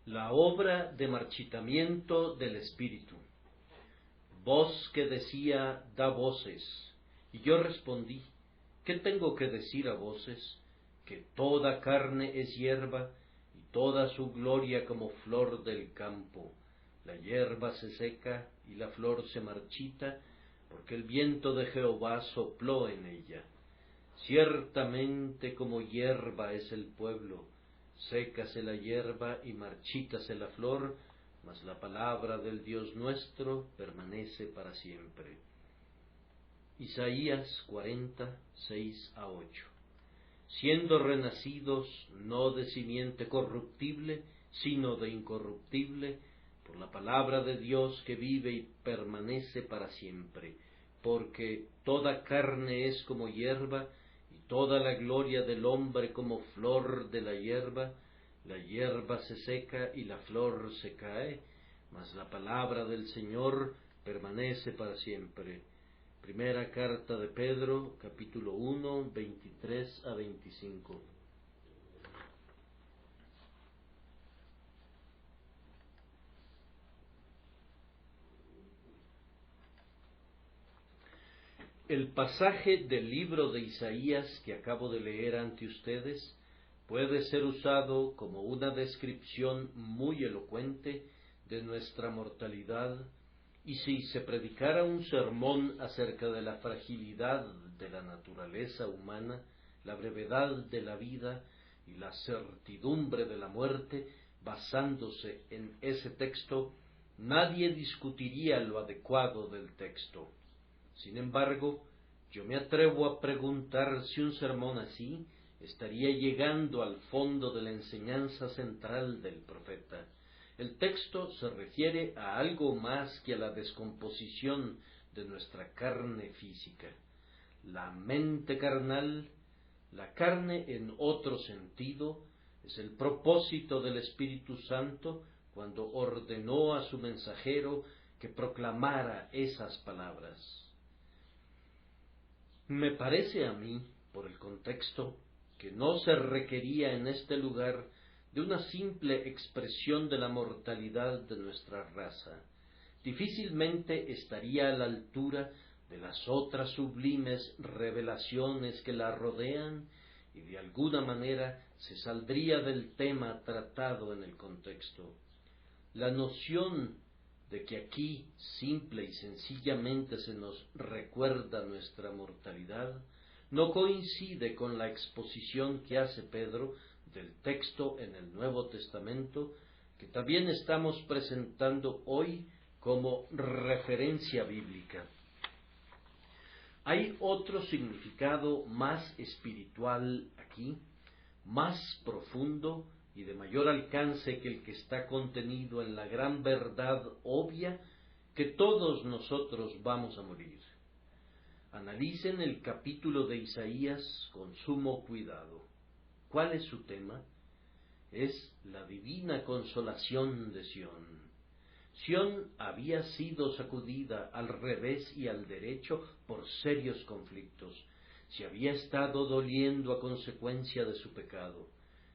La obra de marchitamiento del espíritu. Voz que decía, da voces. Y yo respondí, ¿qué tengo que decir a voces? Que toda carne es hierba, y toda su gloria como flor del campo. La hierba se seca, y la flor se marchita, porque el viento de Jehová sopló en ella. Ciertamente como hierba es el pueblo, sécase la hierba y marchítase la flor, mas la palabra del Dios nuestro permanece para siempre. Isaías 40, 6-8. Siendo renacidos no de simiente corruptible, sino de incorruptible, por la palabra de Dios que vive y permanece para siempre, porque toda carne es como hierba, y toda la gloria del hombre como flor de la hierba se seca y la flor se cae, mas la palabra del Señor permanece para siempre. Primera carta de Pedro, capítulo 1, 23-25. El pasaje del libro de Isaías que acabo de leer ante ustedes puede ser usado como una descripción muy elocuente de nuestra mortalidad, y si se predicara un sermón acerca de la fragilidad de la naturaleza humana, la brevedad de la vida y la certidumbre de la muerte, basándose en ese texto, nadie discutiría lo adecuado del texto. Sin embargo, yo me atrevo a preguntar si un sermón así estaría llegando al fondo de la enseñanza central del profeta. El texto se refiere a algo más que a la descomposición de nuestra carne física. La mente carnal, la carne en otro sentido, es el propósito del Espíritu Santo cuando ordenó a su mensajero que proclamara esas palabras. Me parece a mí, por el contexto, que no se requería en este lugar de una simple expresión de la mortalidad de nuestra raza. Difícilmente estaría a la altura de las otras sublimes revelaciones que la rodean, y de alguna manera se saldría del tema tratado en el contexto. La noción de que aquí simple y sencillamente se nos recuerda nuestra mortalidad, no coincide con la exposición que hace Pedro del texto en el Nuevo Testamento, que también estamos presentando hoy como referencia bíblica. Hay otro significado más espiritual aquí, más profundo y de mayor alcance que el que está contenido en la gran verdad obvia que todos nosotros vamos a morir. Analicen el capítulo de Isaías con sumo cuidado. ¿Cuál es su tema? Es la divina consolación de Sión. Sión había sido sacudida al revés y al derecho por serios conflictos. Se había estado doliendo a consecuencia de su pecado.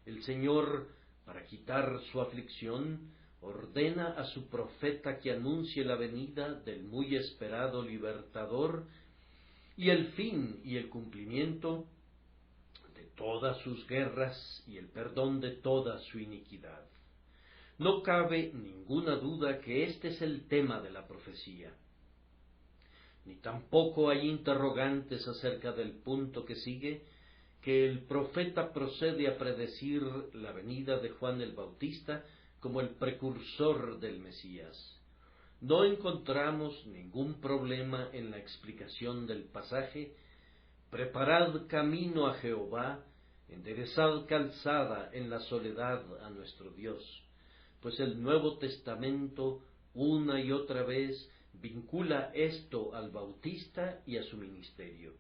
El Señor, para quitar su aflicción, ordena a su profeta que anuncie la venida del muy esperado libertador y el fin y el cumplimiento de todas sus guerras y el perdón de toda su iniquidad. No cabe ninguna duda que este es el tema de la profecía. Ni tampoco hay interrogantes acerca del punto que sigue, que el profeta procede a predecir la venida de Juan el Bautista como el precursor del Mesías. No encontramos ningún problema en la explicación del pasaje: preparad camino a Jehová, enderezad calzada en la soledad a nuestro Dios. Pues el Nuevo Testamento una y otra vez vincula esto al Bautista y a su ministerio.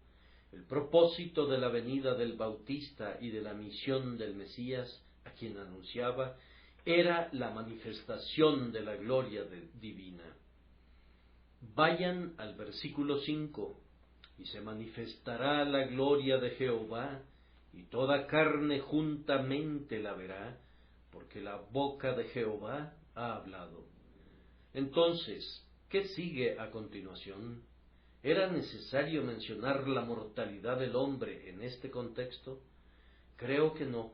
El propósito de la venida del Bautista y de la misión del Mesías, a quien anunciaba, era la manifestación de la gloria divina. Vayan al versículo 5, y se manifestará la gloria de Jehová, y toda carne juntamente la verá, porque la boca de Jehová ha hablado. Entonces, ¿qué sigue a continuación? ¿Era necesario mencionar la mortalidad del hombre en este contexto? Creo que no.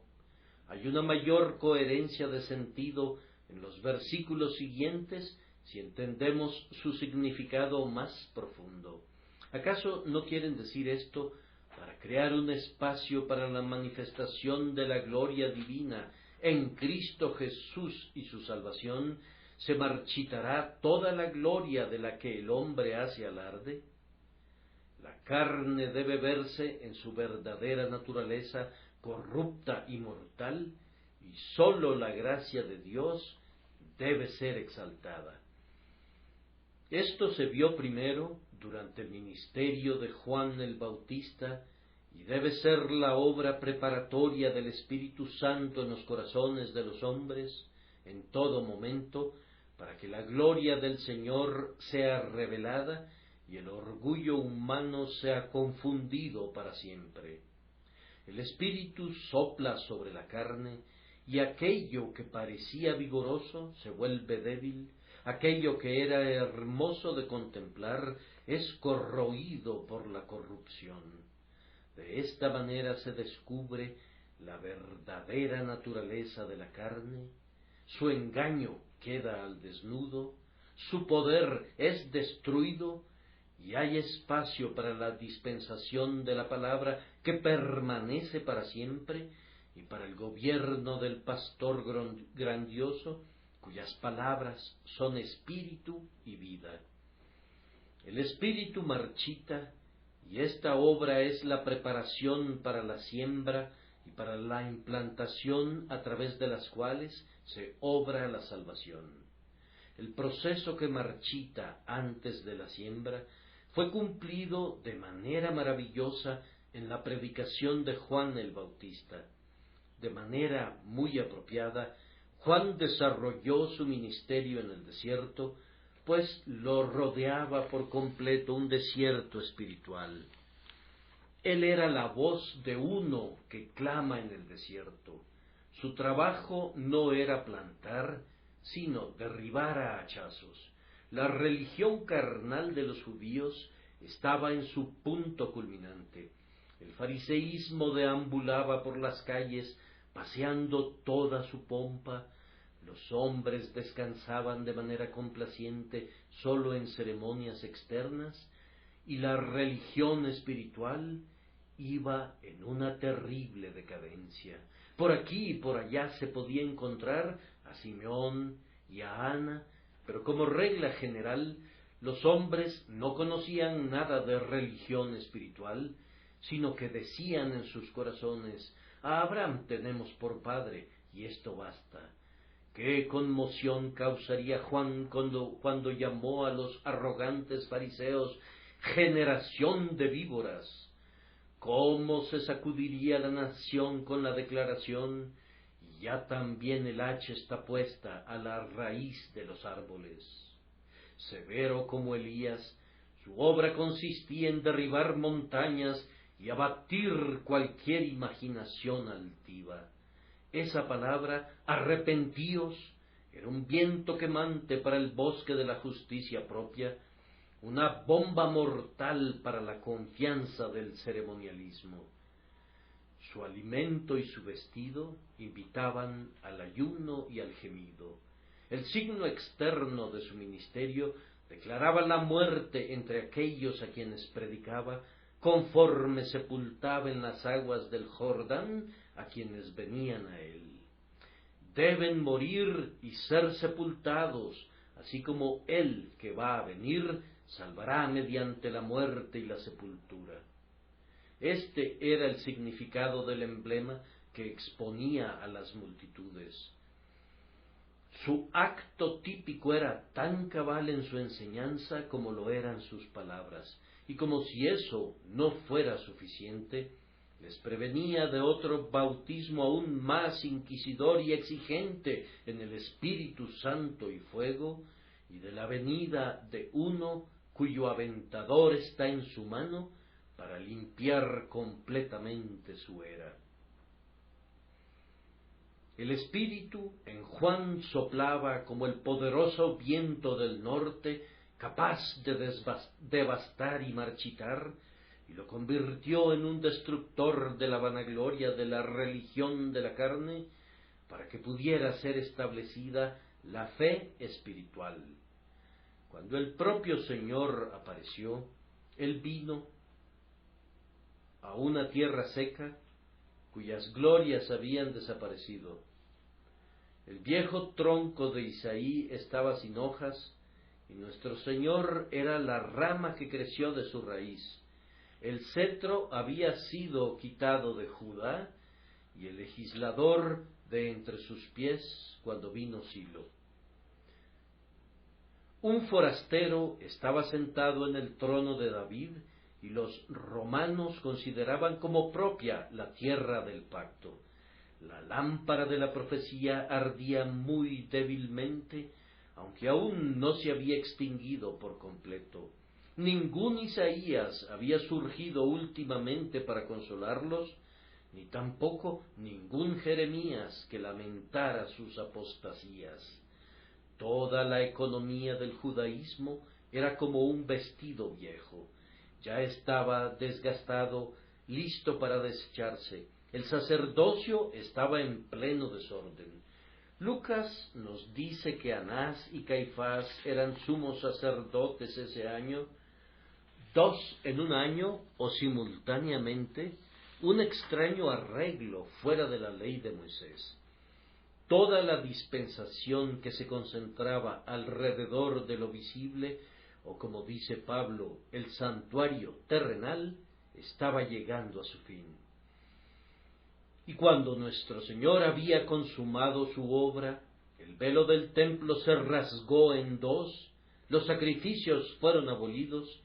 Hay una mayor coherencia de sentido en los versículos siguientes si entendemos su significado más profundo. ¿Acaso no quieren decir esto para crear un espacio para la manifestación de la gloria divina en Cristo Jesús y su salvación? ¿Se marchitará toda la gloria de la que el hombre hace alarde? La carne debe verse en su verdadera naturaleza corrupta y mortal, y sólo la gracia de Dios debe ser exaltada. Esto se vio primero durante el ministerio de Juan el Bautista, y debe ser la obra preparatoria del Espíritu Santo en los corazones de los hombres en todo momento, para que la gloria del Señor sea revelada y el orgullo humano sea confundido para siempre. El Espíritu sopla sobre la carne, y aquello que parecía vigoroso se vuelve débil, aquello que era hermoso de contemplar es corroído por la corrupción. De esta manera se descubre la verdadera naturaleza de la carne, su engaño queda al desnudo, su poder es destruido, y hay espacio para la dispensación de la palabra que permanece para siempre, y para el gobierno del pastor grandioso, cuyas palabras son espíritu y vida. El espíritu marchita, y esta obra es la preparación para la siembra y para la implantación a través de las cuales se obra la salvación. El proceso que marchita antes de la siembra fue cumplido de manera maravillosa en la predicación de Juan el Bautista. De manera muy apropiada, Juan desarrolló su ministerio en el desierto, pues lo rodeaba por completo un desierto espiritual. Él era la voz de uno que clama en el desierto. Su trabajo no era plantar, sino derribar a hachazos. La religión carnal de los judíos estaba en su punto culminante. El fariseísmo deambulaba por las calles, paseando toda su pompa. Los hombres descansaban de manera complaciente sólo en ceremonias externas, y la religión espiritual iba en una terrible decadencia. Por aquí y por allá se podía encontrar a Simeón y a Ana, pero como regla general, los hombres no conocían nada de religión espiritual, sino que decían en sus corazones: a Abraham tenemos por padre, y esto basta. ¿Qué conmoción causaría Juan cuando llamó a los arrogantes fariseos generación de víboras? ¿Cómo se sacudiría la nación con la declaración: ya también el hacha está puesta a la raíz de los árboles? Severo como Elías, su obra consistía en derribar montañas y abatir cualquier imaginación altiva. Esa palabra, arrepentíos, era un viento quemante para el bosque de la justicia propia, una bomba mortal para la confianza del ceremonialismo. Su alimento y su vestido invitaban al ayuno y al gemido. El signo externo de su ministerio declaraba la muerte entre aquellos a quienes predicaba, conforme sepultaba en las aguas del Jordán a quienes venían a él. Deben morir y ser sepultados, así como él que va a venir salvará mediante la muerte y la sepultura. Este era el significado del emblema que exponía a las multitudes. Su acto típico era tan cabal en su enseñanza como lo eran sus palabras, y como si eso no fuera suficiente, les prevenía de otro bautismo aún más inquisidor y exigente en el Espíritu Santo y fuego, y de la venida de uno cuyo aventador está en su mano para limpiar completamente su era. El Espíritu en Juan soplaba como el poderoso viento del norte, capaz de devastar y marchitar, y lo convirtió en un destructor de la vanagloria de la religión de la carne, para que pudiera ser establecida la fe espiritual. Cuando el propio Señor apareció, Él vino a una tierra seca, cuyas glorias habían desaparecido. El viejo tronco de Isaí estaba sin hojas, y nuestro Señor era la rama que creció de su raíz. El cetro había sido quitado de Judá, y el legislador de entre sus pies, cuando vino Silo. Un forastero estaba sentado en el trono de David, y los romanos consideraban como propia la tierra del pacto. La lámpara de la profecía ardía muy débilmente, aunque aún no se había extinguido por completo. Ningún Isaías había surgido últimamente para consolarlos, ni tampoco ningún Jeremías que lamentara sus apostasías. Toda la economía del judaísmo era como un vestido viejo. Ya estaba desgastado, listo para desecharse. El sacerdocio estaba en pleno desorden. Lucas nos dice que Anás y Caifás eran sumos sacerdotes ese año, dos en un año o simultáneamente, un extraño arreglo fuera de la ley de Moisés. Toda la dispensación que se concentraba alrededor de lo visible, o como dice Pablo, el santuario terrenal, estaba llegando a su fin. Y cuando nuestro Señor había consumado su obra, el velo del templo se rasgó en dos, los sacrificios fueron abolidos,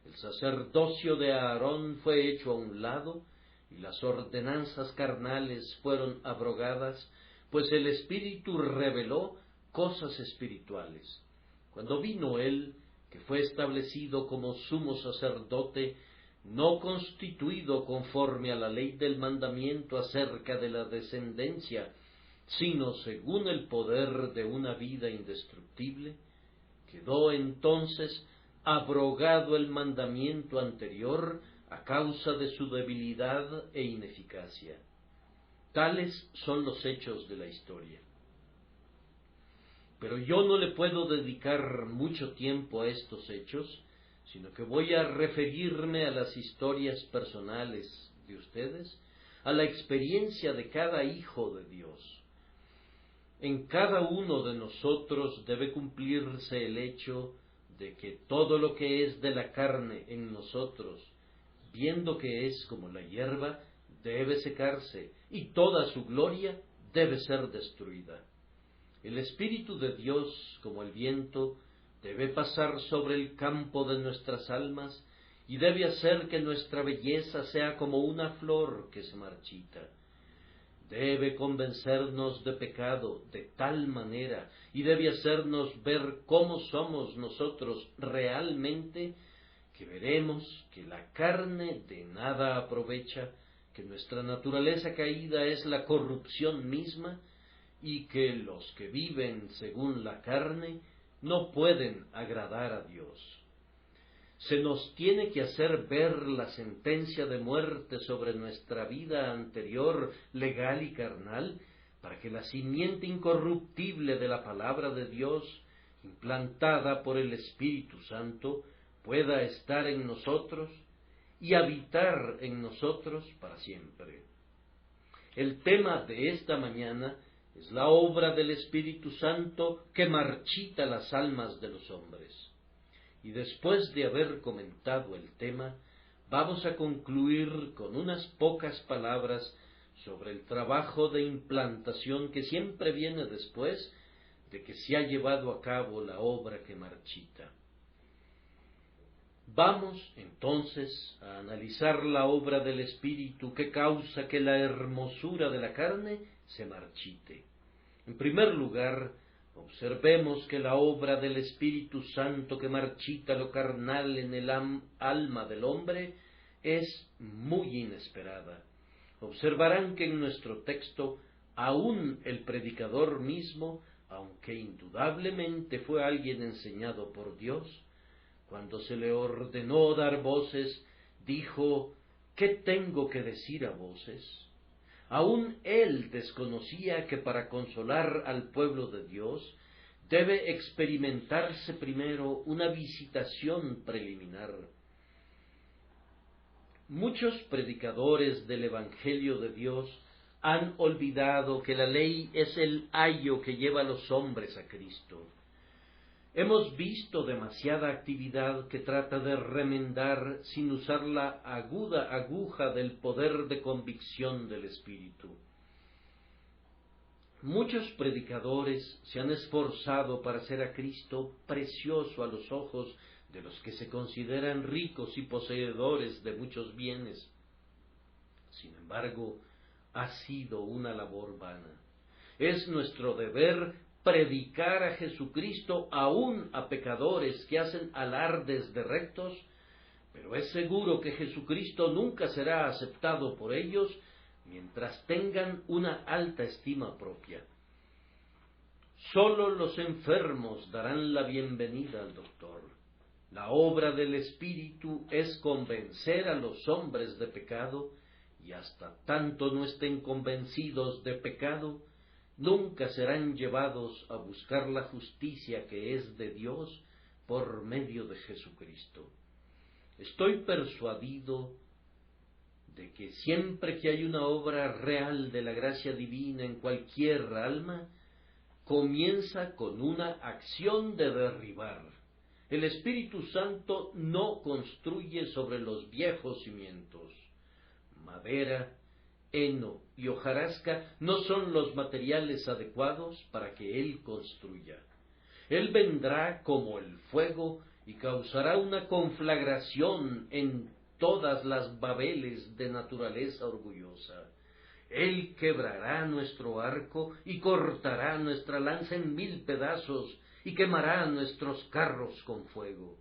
el sacerdocio de Aarón fue hecho a un lado, y las ordenanzas carnales fueron abrogadas, pues el Espíritu reveló cosas espirituales. Cuando vino Él, que fue establecido como sumo sacerdote, no constituido conforme a la ley del mandamiento acerca de la descendencia, sino según el poder de una vida indestructible, quedó entonces abrogado el mandamiento anterior a causa de su debilidad e ineficacia. Tales son los hechos de la historia. Pero yo no le puedo dedicar mucho tiempo a estos hechos, sino que voy a referirme a las historias personales de ustedes, a la experiencia de cada hijo de Dios. En cada uno de nosotros debe cumplirse el hecho de que todo lo que es de la carne en nosotros, viendo que es como la hierba, debe secarse, y toda su gloria debe ser destruida. El Espíritu de Dios, como el viento, debe pasar sobre el campo de nuestras almas, y debe hacer que nuestra belleza sea como una flor que se marchita. Debe convencernos de pecado de tal manera, y debe hacernos ver cómo somos nosotros realmente, que veremos que la carne de nada aprovecha, que nuestra naturaleza caída es la corrupción misma, y que los que viven según la carne no pueden agradar a Dios. Se nos tiene que hacer ver la sentencia de muerte sobre nuestra vida anterior, legal y carnal, para que la simiente incorruptible de la palabra de Dios, implantada por el Espíritu Santo, pueda estar en nosotros y habitar en nosotros para siempre. El tema de esta mañana es la obra del Espíritu Santo que marchita las almas de los hombres. Y después de haber comentado el tema, vamos a concluir con unas pocas palabras sobre el trabajo de implantación que siempre viene después de que se ha llevado a cabo la obra que marchita. Vamos, entonces, a analizar la obra del Espíritu que causa que la hermosura de la carne se marchite. En primer lugar, observemos que la obra del Espíritu Santo que marchita lo carnal en el alma del hombre es muy inesperada. Observarán que en nuestro texto Aún el predicador mismo, aunque indudablemente fue alguien enseñado por Dios, cuando se le ordenó dar voces, dijo: ¿qué tengo que decir a voces? Aún él desconocía que para consolar al pueblo de Dios debe experimentarse primero una visitación preliminar. Muchos predicadores del Evangelio de Dios han olvidado que la ley es el ayo que lleva a los hombres a Cristo. Hemos visto demasiada actividad que trata de remendar sin usar la aguda aguja del poder de convicción del Espíritu. Muchos predicadores se han esforzado para hacer a Cristo precioso a los ojos de los que se consideran ricos y poseedores de muchos bienes. Sin embargo, ha sido una labor vana. Es nuestro deber predicar a Jesucristo aún a pecadores que hacen alardes de rectos, pero es seguro que Jesucristo nunca será aceptado por ellos mientras tengan una alta estima propia. Sólo los enfermos darán la bienvenida al doctor. La obra del Espíritu es convencer a los hombres de pecado, y hasta tanto no estén convencidos de pecado, nunca serán llevados a buscar la justicia que es de Dios por medio de Jesucristo. Estoy persuadido de que siempre que hay una obra real de la gracia divina en cualquier alma, comienza con una acción de derribar. El Espíritu Santo no construye sobre los viejos cimientos. Madera, heno y hojarasca no son los materiales adecuados para que Él construya. Él vendrá como el fuego y causará una conflagración en todas las babeles de naturaleza orgullosa. Él quebrará nuestro arco y cortará nuestra lanza en 1000 pedazos y quemará nuestros carros con fuego.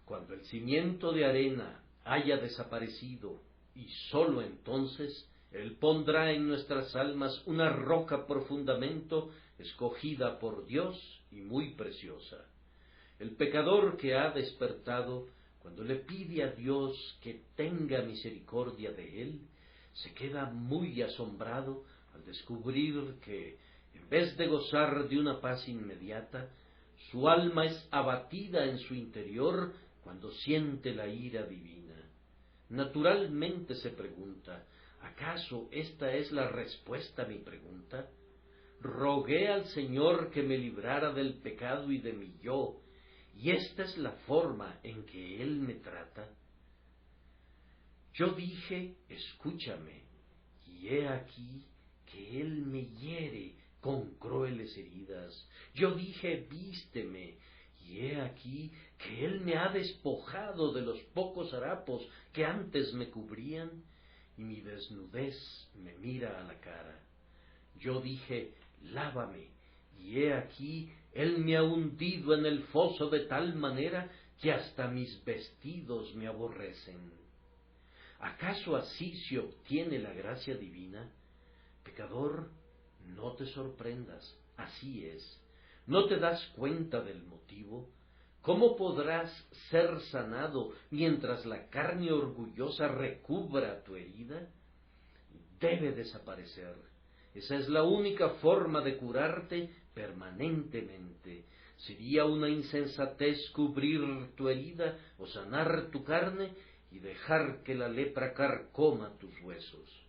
Cuando el cimiento de arena haya desaparecido, y sólo entonces Él pondrá en nuestras almas una roca por fundamento, escogida por Dios y muy preciosa. El pecador que ha despertado, cuando le pide a Dios que tenga misericordia de él, se queda muy asombrado al descubrir que, en vez de gozar de una paz inmediata, su alma es abatida en su interior cuando siente la ira divina. Naturalmente se pregunta: ¿acaso esta es la respuesta a mi pregunta? Rogué al Señor que me librara del pecado y de mi yo, y esta es la forma en que Él me trata. Yo dije: escúchame, y he aquí que Él me hiere con crueles heridas. Yo dije: vísteme, y he aquí que Él me ha despojado de los pocos harapos que antes me cubrían, y mi desnudez me mira a la cara. Yo dije: lávame, y he aquí Él me ha hundido en el foso de tal manera que hasta mis vestidos me aborrecen. ¿Acaso así se obtiene la gracia divina? Pecador, no te sorprendas, así es. ¿No te das cuenta del motivo? ¿Cómo podrás ser sanado mientras la carne orgullosa recubra tu herida? Debe desaparecer. Esa es la única forma de curarte permanentemente. Sería una insensatez cubrir tu herida o sanar tu carne y dejar que la lepra carcoma tus huesos.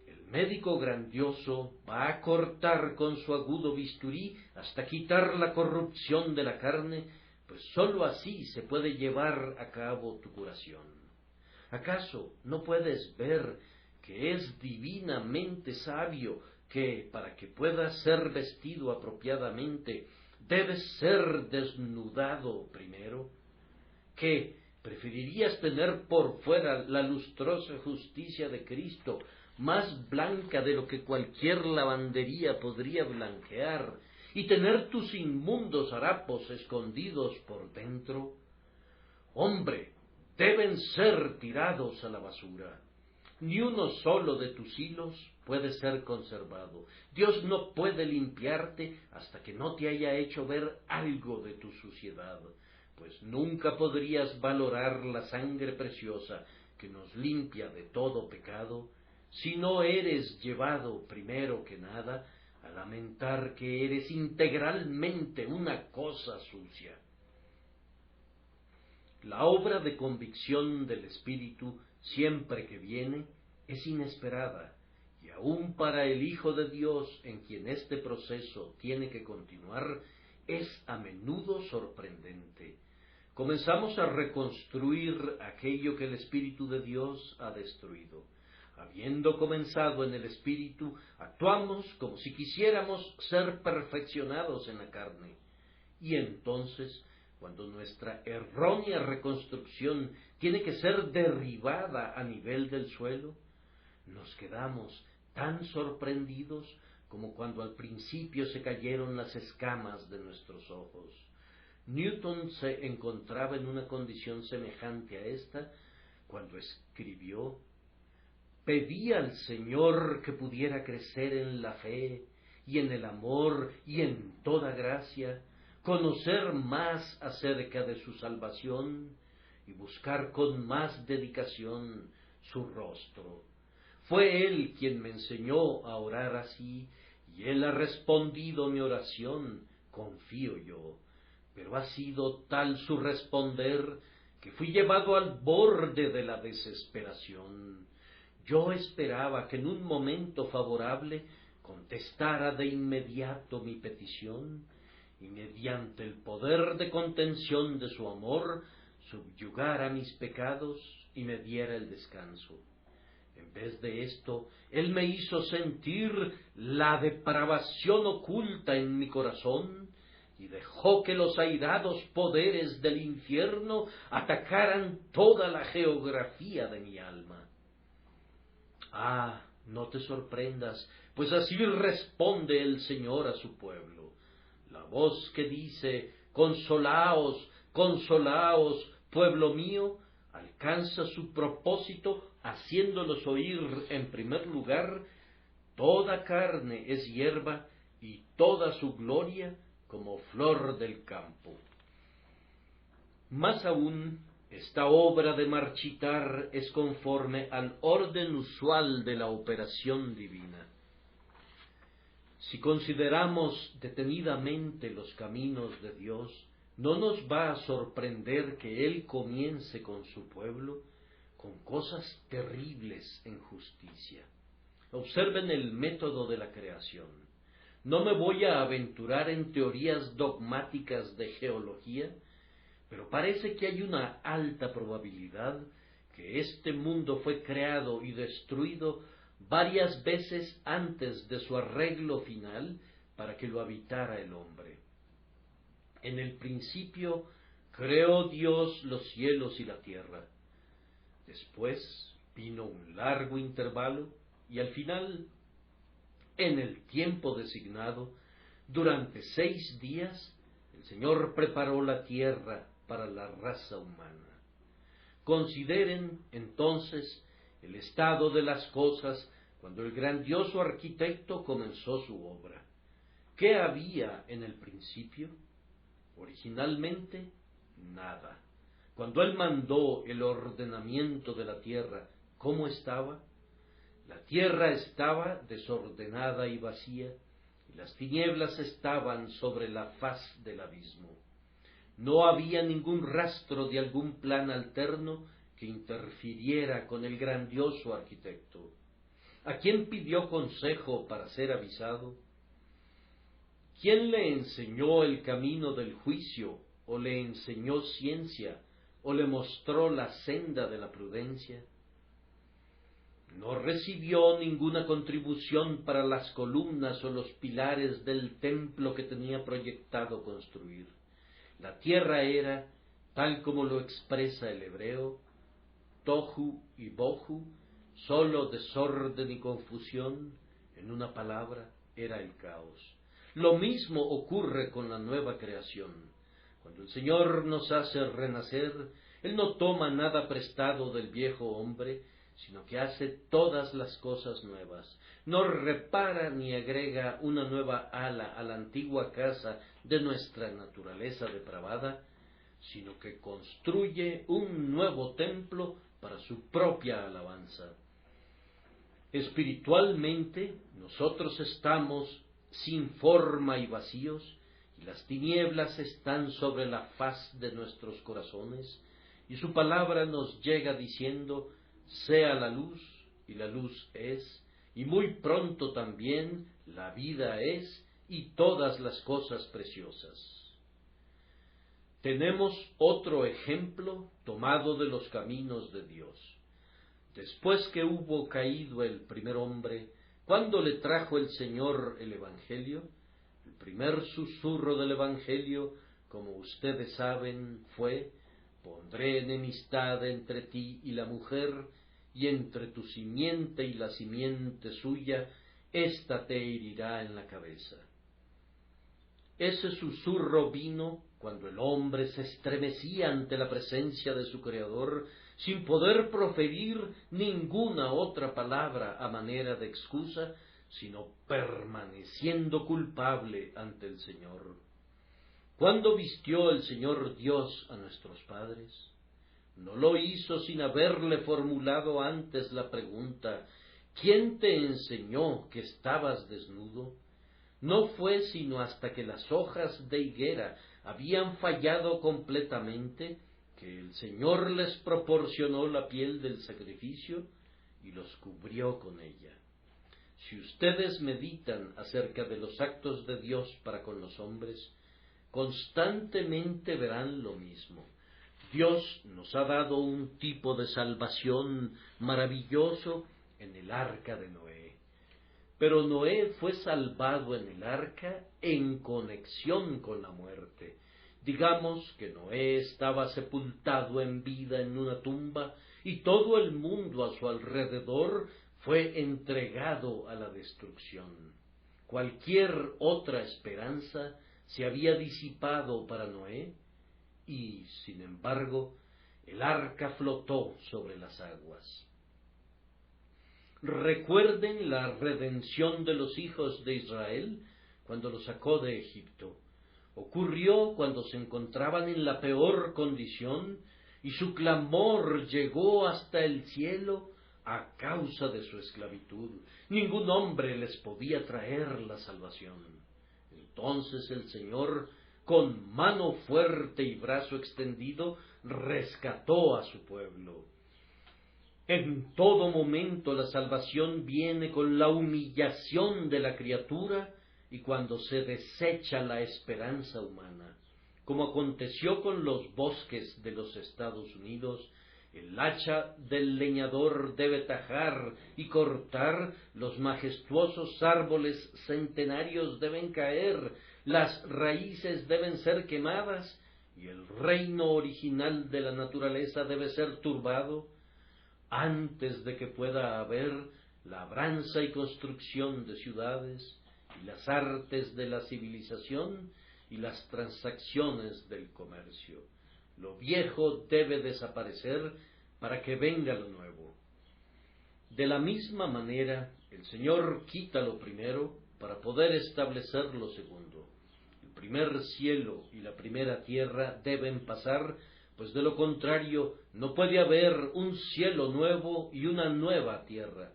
El médico grandioso va a cortar con su agudo bisturí hasta quitar la corrupción de la carne, pues sólo así se puede llevar a cabo tu curación. ¿Acaso no puedes ver que es divinamente sabio que, para que puedas ser vestido apropiadamente, debes ser desnudado primero? ¿Que preferirías tener por fuera la lustrosa justicia de Cristo, más blanca de lo que cualquier lavandería podría blanquear, y tener tus inmundos harapos escondidos por dentro? Hombre, deben ser tirados a la basura. Ni uno solo de tus hilos puede ser conservado. Dios no puede limpiarte hasta que no te haya hecho ver algo de tu suciedad, pues nunca podrías valorar la sangre preciosa que nos limpia de todo pecado, si no eres llevado primero que nada a lamentar que eres integralmente una cosa sucia. La obra de convicción del Espíritu, siempre que viene, es inesperada, y aun para el Hijo de Dios, en quien este proceso tiene que continuar, es a menudo sorprendente. Comenzamos a reconstruir aquello que el Espíritu de Dios ha destruido. Habiendo comenzado en el Espíritu, actuamos como si quisiéramos ser perfeccionados en la carne. Y entonces, cuando nuestra errónea reconstrucción tiene que ser derribada a nivel del suelo, nos quedamos tan sorprendidos como cuando al principio se cayeron las escamas de nuestros ojos. Newton se encontraba en una condición semejante a esta cuando escribió: «Pedí al Señor que pudiera crecer en la fe y en el amor y en toda gracia, conocer más acerca de su salvación y buscar con más dedicación su rostro. Fue Él quien me enseñó a orar así, y Él ha respondido mi oración, confío yo. Pero ha sido tal su responder que fui llevado al borde de la desesperación. Yo esperaba que en un momento favorable contestara de inmediato mi petición, y mediante el poder de contención de su amor subyugara mis pecados y me diera el descanso. En vez de esto, Él me hizo sentir la depravación oculta en mi corazón y dejó que los airados poderes del infierno atacaran toda la geografía de mi alma. Ah, no te sorprendas, pues así responde el Señor a su pueblo. La voz que dice: consolaos, consolaos, pueblo mío, alcanza su propósito haciéndolos oír en primer lugar: toda carne es hierba y toda su gloria como flor del campo. Más aún, esta obra de marchitar es conforme al orden usual de la operación divina. Si consideramos detenidamente los caminos de Dios, no nos va a sorprender que Él comience con su pueblo con cosas terribles en justicia. Observen el método de la creación. No me voy a aventurar en teorías dogmáticas de geología, pero parece que hay una alta probabilidad que este mundo fue creado y destruido varias veces antes de su arreglo final para que lo habitara el hombre. En el principio creó Dios los cielos y la tierra. Después vino un largo intervalo y al final, en el tiempo designado, durante 6 días, el Señor preparó la tierra para la raza humana. Consideren, entonces, el estado de las cosas cuando el grandioso arquitecto comenzó su obra. ¿Qué había en el principio? Originalmente, nada. Cuando Él mandó el ordenamiento de la tierra, ¿cómo estaba? La tierra estaba desordenada y vacía, y las tinieblas estaban sobre la faz del abismo. No había ningún rastro de algún plan alterno que interfiriera con el grandioso arquitecto. ¿A quién pidió consejo para ser avisado? ¿Quién le enseñó el camino del juicio, o le enseñó ciencia, o le mostró la senda de la prudencia? No recibió ninguna contribución para las columnas o los pilares del templo que tenía proyectado construir. La tierra era, tal como lo expresa el hebreo, tohu y bohu, solo desorden y confusión. En una palabra, era el caos. Lo mismo ocurre con la nueva creación. Cuando el Señor nos hace renacer, Él no toma nada prestado del viejo hombre, sino que hace todas las cosas nuevas. No repara ni agrega una nueva ala a la antigua casa de nuestra naturaleza depravada, sino que construye un nuevo templo para su propia alabanza. Espiritualmente, nosotros estamos sin forma y vacíos, y las tinieblas están sobre la faz de nuestros corazones, y su palabra nos llega diciendo: sea la luz, y la luz es, y muy pronto también la vida es, y todas las cosas preciosas. Tenemos otro ejemplo tomado de los caminos de Dios. Después que hubo caído el primer hombre, cuando le trajo el Señor el Evangelio, el primer susurro del Evangelio, como ustedes saben, fue: pondré enemistad entre ti y la mujer, y entre tu simiente y la simiente suya, ésta te herirá en la cabeza. Ese susurro vino cuando el hombre se estremecía ante la presencia de su Creador, sin poder proferir ninguna otra palabra a manera de excusa, sino permaneciendo culpable ante el Señor. ¿Cuándo vistió el Señor Dios a nuestros padres? No lo hizo sin haberle formulado antes la pregunta: ¿quién te enseñó que estabas desnudo? No fue sino hasta que las hojas de higuera habían fallado completamente que el Señor les proporcionó la piel del sacrificio y los cubrió con ella. Si ustedes meditan acerca de los actos de Dios para con los hombres, constantemente verán lo mismo. Dios nos ha dado un tipo de salvación maravilloso en el arca de Noé. Pero Noé fue salvado en el arca en conexión con la muerte. Digamos que Noé estaba sepultado en vida en una tumba y todo el mundo a su alrededor fue entregado a la destrucción. Cualquier otra esperanza se había disipado para Noé y, sin embargo, el arca flotó sobre las aguas. Recuerden la redención de los hijos de Israel cuando los sacó de Egipto. Ocurrió cuando se encontraban en la peor condición y su clamor llegó hasta el cielo a causa de su esclavitud. Ningún hombre les podía traer la salvación. Entonces el Señor, con mano fuerte y brazo extendido, rescató a su pueblo. En todo momento la salvación viene con la humillación de la criatura y cuando se desecha la esperanza humana. Como aconteció con los bosques de los Estados Unidos, el hacha del leñador debe tajar y cortar, los majestuosos árboles centenarios deben caer, las raíces deben ser quemadas y el reino original de la naturaleza debe ser turbado, antes de que pueda haber labranza y construcción de ciudades, y las artes de la civilización y las transacciones del comercio. Lo viejo debe desaparecer para que venga lo nuevo. De la misma manera, el Señor quita lo primero para poder establecer lo segundo. El primer cielo y la primera tierra deben pasar, pues de lo contrario no puede haber un cielo nuevo y una nueva tierra.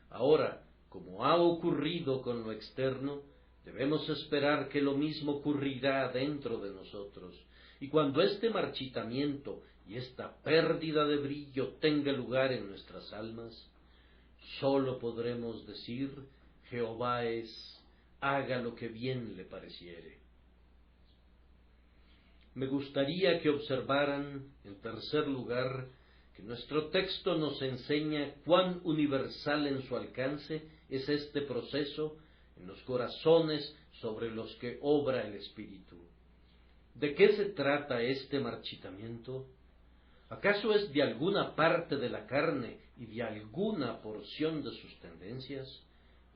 Ahora, como ha ocurrido con lo externo, debemos esperar que lo mismo ocurrirá dentro de nosotros. Y cuando este marchitamiento y esta pérdida de brillo tenga lugar en nuestras almas, sólo podremos decir: Jehová es, haga lo que bien le pareciere. Me gustaría que observaran, en tercer lugar, que nuestro texto nos enseña cuán universal en su alcance es este proceso en los corazones sobre los que obra el Espíritu. ¿De qué se trata este marchitamiento? ¿Acaso es de alguna parte de la carne y de alguna porción de sus tendencias?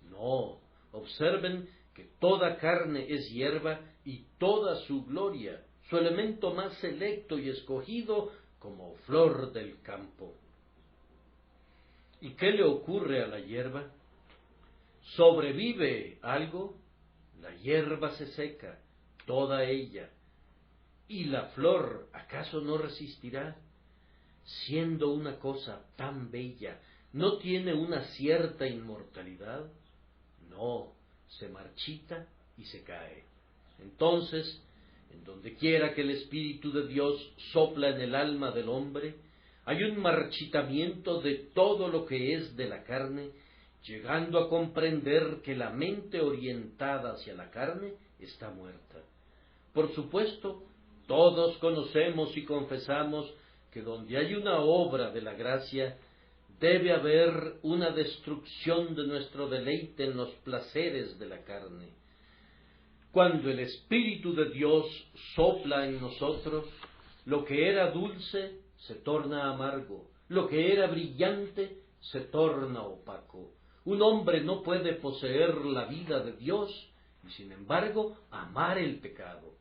No, observen que toda carne es hierba y toda su gloria, su elemento más selecto y escogido, como flor del campo. ¿Y qué le ocurre a la hierba? ¿Sobrevive algo? La hierba se seca, toda ella. ¿Y la flor acaso no resistirá? Siendo una cosa tan bella, ¿no tiene una cierta inmortalidad? No, se marchita y se cae. Entonces, en donde quiera que el Espíritu de Dios sopla en el alma del hombre, hay un marchitamiento de todo lo que es de la carne, llegando a comprender que la mente orientada hacia la carne está muerta. Por supuesto, todos conocemos y confesamos que donde hay una obra de la gracia, debe haber una destrucción de nuestro deleite en los placeres de la carne. Cuando el Espíritu de Dios sopla en nosotros, lo que era dulce se torna amargo, lo que era brillante se torna opaco. Un hombre no puede poseer la vida de Dios y sin embargo amar el pecado.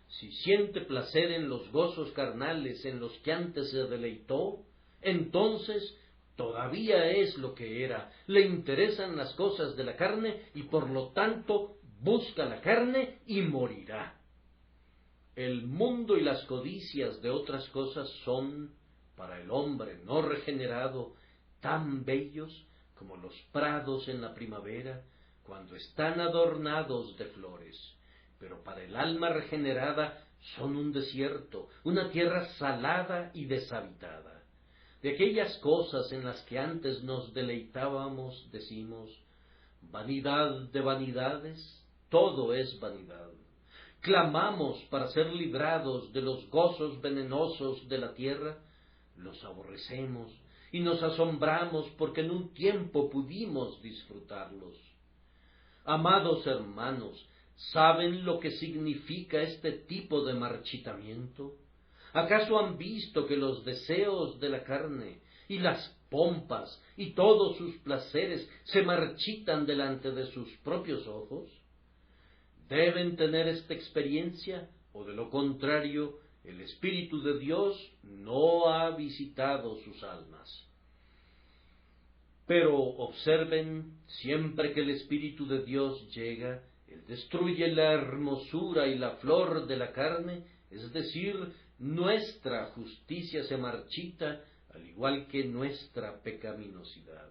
Si siente placer en los gozos carnales en los que antes se deleitó, entonces todavía es lo que era, le interesan las cosas de la carne y por lo tanto busca la carne y morirá. El mundo y las codicias de otras cosas son, para el hombre no regenerado, tan bellos como los prados en la primavera, cuando están adornados de flores. Pero para el alma regenerada son un desierto, una tierra salada y deshabitada. De aquellas cosas en las que antes nos deleitábamos, decimos, vanidad de vanidades, todo es vanidad. Clamamos para ser librados de los gozos venenosos de la tierra, los aborrecemos y nos asombramos porque en un tiempo pudimos disfrutarlos. Amados hermanos, ¿saben lo que significa este tipo de marchitamiento? ¿Acaso han visto que los deseos de la carne y las pompas y todos sus placeres se marchitan delante de sus propios ojos? Deben tener esta experiencia, o de lo contrario, el Espíritu de Dios no ha visitado sus almas. Pero observen, siempre que el Espíritu de Dios llega, Él destruye la hermosura y la flor de la carne, es decir, nuestra justicia se marchita, al igual que nuestra pecaminosidad.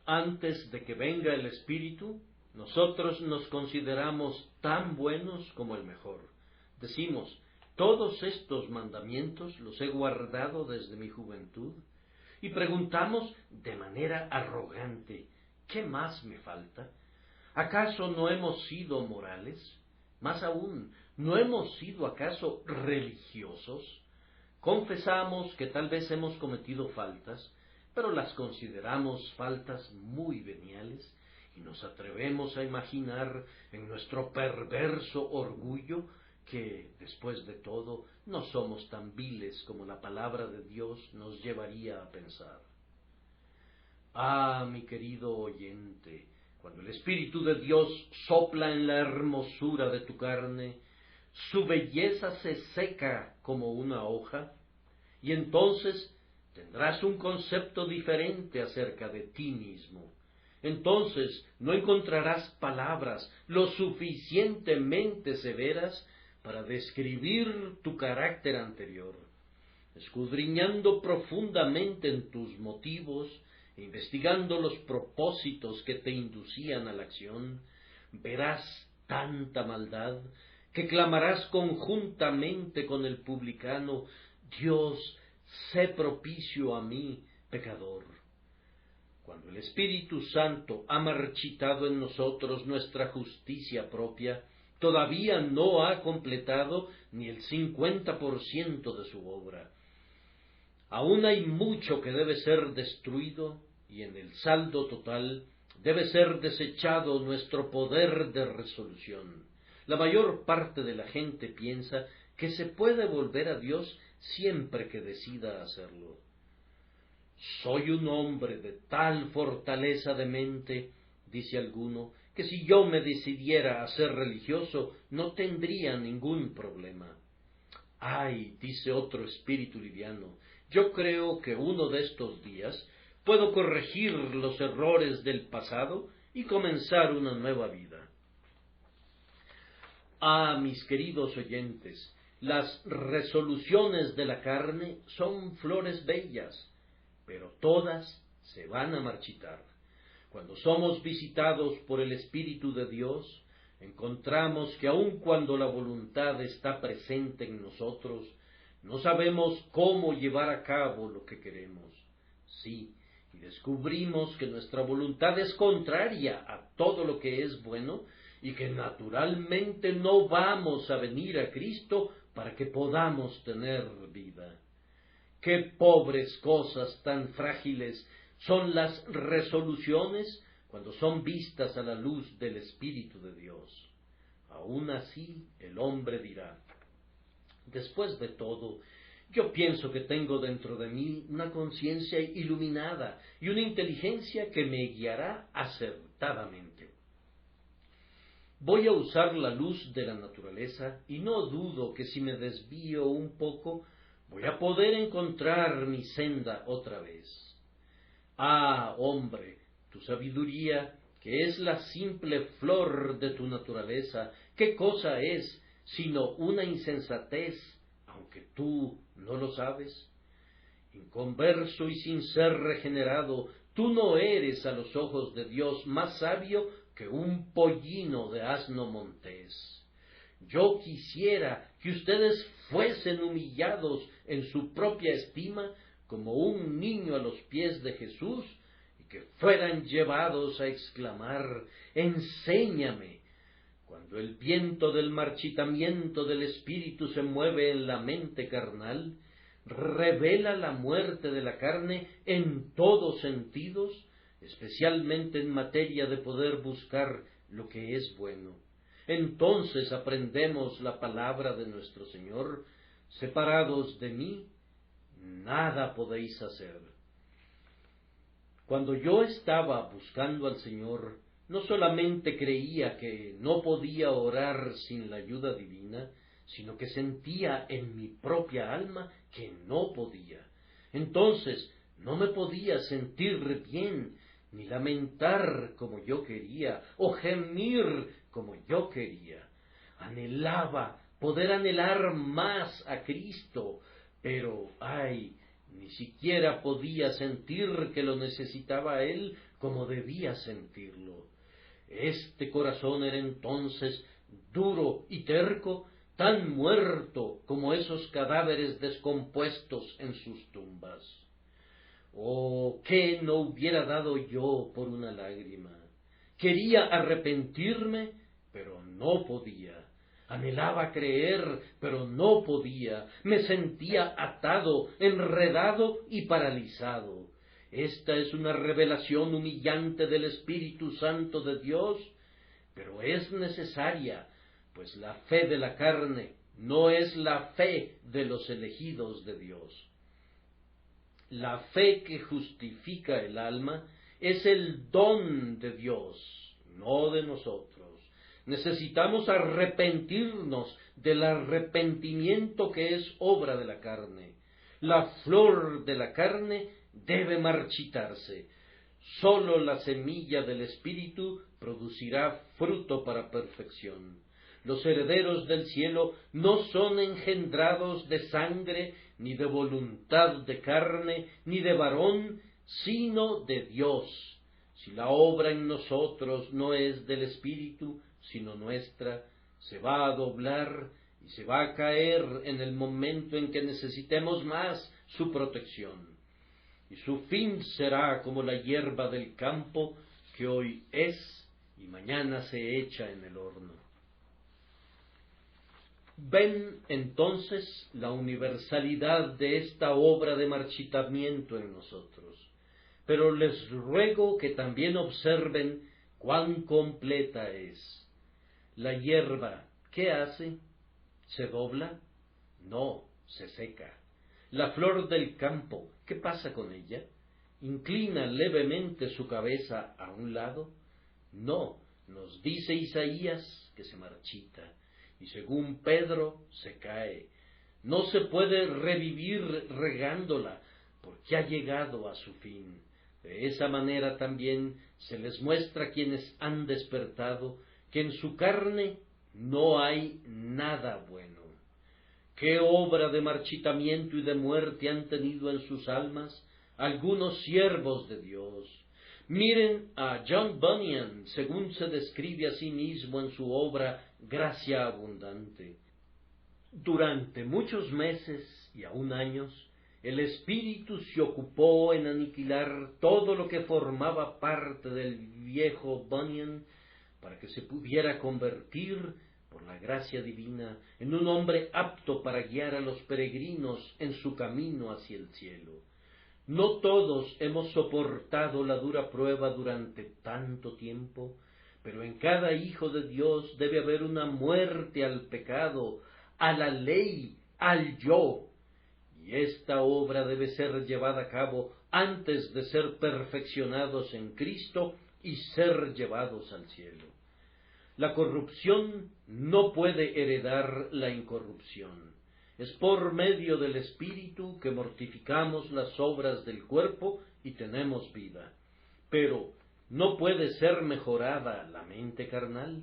Antes de que venga el Espíritu, nosotros nos consideramos tan buenos como el mejor. Decimos, todos estos mandamientos los he guardado desde mi juventud, y preguntamos de manera arrogante, ¿qué más me falta? ¿Acaso no hemos sido morales? Más aún, ¿no hemos sido acaso religiosos? Confesamos que tal vez hemos cometido faltas, pero las consideramos faltas muy veniales, y nos atrevemos a imaginar en nuestro perverso orgullo que, después de todo, no somos tan viles como la palabra de Dios nos llevaría a pensar. Ah, mi querido oyente, cuando el Espíritu de Dios sopla en la hermosura de tu carne, su belleza se seca como una hoja, y entonces tendrás un concepto diferente acerca de ti mismo. Entonces no encontrarás palabras lo suficientemente severas para describir tu carácter anterior. Escudriñando profundamente en tus motivos, e investigando los propósitos que te inducían a la acción, verás tanta maldad que clamarás conjuntamente con el publicano, Dios, sé propicio a mí, pecador. Cuando el Espíritu Santo ha marchitado en nosotros nuestra justicia propia, todavía no ha completado ni el 50% de su obra. Aún hay mucho que debe ser destruido, y en el saldo total debe ser desechado nuestro poder de resolución. La mayor parte de la gente piensa que se puede volver a Dios siempre que decida hacerlo. Soy un hombre de tal fortaleza de mente, dice alguno, que si yo me decidiera a ser religioso no tendría ningún problema. Ay, dice otro espíritu liviano, yo creo que uno de estos días puedo corregir los errores del pasado y comenzar una nueva vida. Ah, mis queridos oyentes, las resoluciones de la carne son flores bellas, pero todas se van a marchitar. Cuando somos visitados por el Espíritu de Dios, encontramos que aun cuando la voluntad está presente en nosotros, no sabemos cómo llevar a cabo lo que queremos. Sí, y descubrimos que nuestra voluntad es contraria a todo lo que es bueno y que naturalmente no vamos a venir a Cristo para que podamos tener vida. Qué pobres cosas tan frágiles son las resoluciones cuando son vistas a la luz del Espíritu de Dios. Aún así el hombre dirá: después de todo, yo pienso que tengo dentro de mí una conciencia iluminada y una inteligencia que me guiará acertadamente. Voy a usar la luz de la naturaleza y no dudo que si me desvío un poco, voy a poder encontrar mi senda otra vez. Ah, hombre, tu sabiduría, que es la simple flor de tu naturaleza, ¿qué cosa es sino una insensatez, aunque tú no lo sabes? Inconverso y sin ser regenerado, tú no eres a los ojos de Dios más sabio que un pollino de asno montés. Yo quisiera que ustedes fuesen humillados en su propia estima como un niño a los pies de Jesús y que fueran llevados a exclamar: enséñame. Cuando el viento del marchitamiento del espíritu se mueve en la mente carnal, revela la muerte de la carne en todos sentidos, especialmente en materia de poder buscar lo que es bueno. Entonces aprendemos la palabra de nuestro Señor: separados de mí, nada podéis hacer. Cuando yo estaba buscando al Señor, no solamente creía que no podía orar sin la ayuda divina, sino que sentía en mi propia alma que no podía. Entonces no me podía sentir bien, ni lamentar como yo quería, o gemir como yo quería. Anhelaba poder anhelar más a Cristo, pero ¡ay! Ni siquiera podía sentir que lo necesitaba a Él como debía sentirlo. Este corazón era entonces duro y terco, tan muerto como esos cadáveres descompuestos en sus tumbas. Oh, ¿qué no hubiera dado yo por una lágrima? Quería arrepentirme, pero no podía. Anhelaba creer, pero no podía. Me sentía atado, enredado y paralizado. Esta es una revelación humillante del Espíritu Santo de Dios, pero es necesaria, pues la fe de la carne no es la fe de los elegidos de Dios. La fe que justifica el alma es el don de Dios, no de nosotros. Necesitamos arrepentirnos del arrepentimiento que es obra de la carne. La flor de la carne debe marchitarse. Sólo la semilla del Espíritu producirá fruto para perfección. Los herederos del cielo no son engendrados de sangre, ni de voluntad de carne, ni de varón, sino de Dios. Si la obra en nosotros no es del Espíritu, sino nuestra, se va a doblar y se va a caer en el momento en que necesitemos más su protección. Y su fin será como la hierba del campo, que hoy es y mañana se echa en el horno. Ven entonces la universalidad de esta obra de marchitamiento en nosotros, pero les ruego que también observen cuán completa es. La hierba, ¿qué hace? ¿Se dobla? No, se seca. La flor del campo, ¿qué pasa con ella? ¿Inclina levemente su cabeza a un lado? No, nos dice Isaías que se marchita, y según Pedro se cae. No se puede revivir regándola, porque ha llegado a su fin. De esa manera también se les muestra a quienes han despertado que en su carne no hay nada bueno. ¿Qué obra de marchitamiento y de muerte han tenido en sus almas algunos siervos de Dios? Miren a John Bunyan, según se describe a sí mismo en su obra Gracia Abundante. Durante muchos meses y aún años, el Espíritu se ocupó en aniquilar todo lo que formaba parte del viejo Bunyan para que se pudiera convertir, por la gracia divina, en un hombre apto para guiar a los peregrinos en su camino hacia el cielo. No todos hemos soportado la dura prueba durante tanto tiempo, pero en cada hijo de Dios debe haber una muerte al pecado, a la ley, al yo, y esta obra debe ser llevada a cabo antes de ser perfeccionados en Cristo y ser llevados al cielo. La corrupción no puede heredar la incorrupción. Es por medio del Espíritu que mortificamos las obras del cuerpo y tenemos vida. Pero, ¿no puede ser mejorada la mente carnal?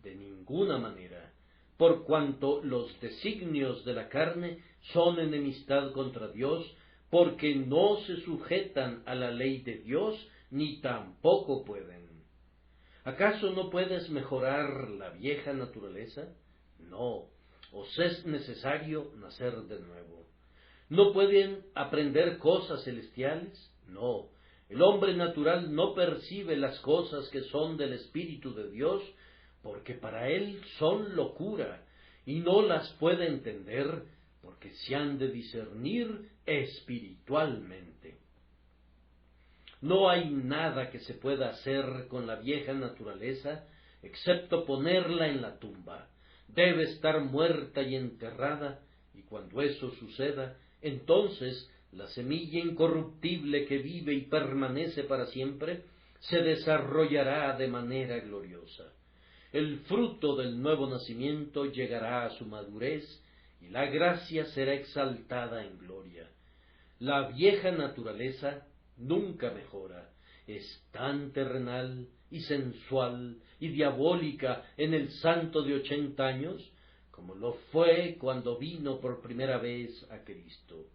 De ninguna manera, por cuanto los designios de la carne son enemistad contra Dios, porque no se sujetan a la ley de Dios, ni tampoco pueden. ¿Acaso no puedes mejorar la vieja naturaleza? No, os es necesario nacer de nuevo. ¿No pueden aprender cosas celestiales? No, el hombre natural no percibe las cosas que son del Espíritu de Dios, porque para él son locura, y no las puede entender, porque se han de discernir espiritualmente. No hay nada que se pueda hacer con la vieja naturaleza, excepto ponerla en la tumba. Debe estar muerta y enterrada, y cuando eso suceda, entonces la semilla incorruptible que vive y permanece para siempre, se desarrollará de manera gloriosa. El fruto del nuevo nacimiento llegará a su madurez, y la gracia será exaltada en gloria. La vieja naturaleza nunca mejora, es tan terrenal y sensual y diabólica en el santo de 80 años, como lo fue cuando vino por primera vez a Cristo.